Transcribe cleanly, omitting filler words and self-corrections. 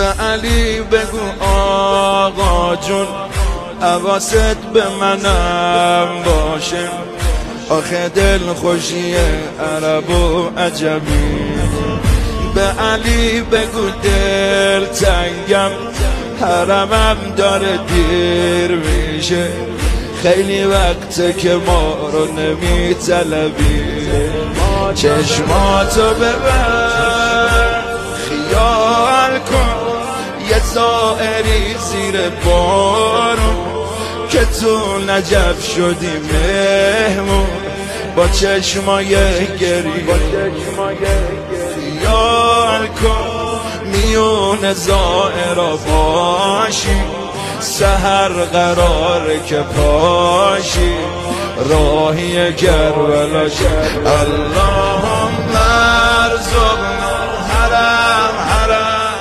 به علی بگو آقا جون حواست به منم باشه، آخه دل خوشی عرب و عجمی. به علی بگو دل تنگم حرمم داره دیر میشه، خیلی وقته که ما رو نمی طلبی. چشماتو ببر خیال کن یه زائری زیر بارون که تو نجف شدی مهمون با چشمای گری. خیال کن میون زائرا باشی، سحر قراره که پاشی راهی کربلا. اللهم ارزقنا حرم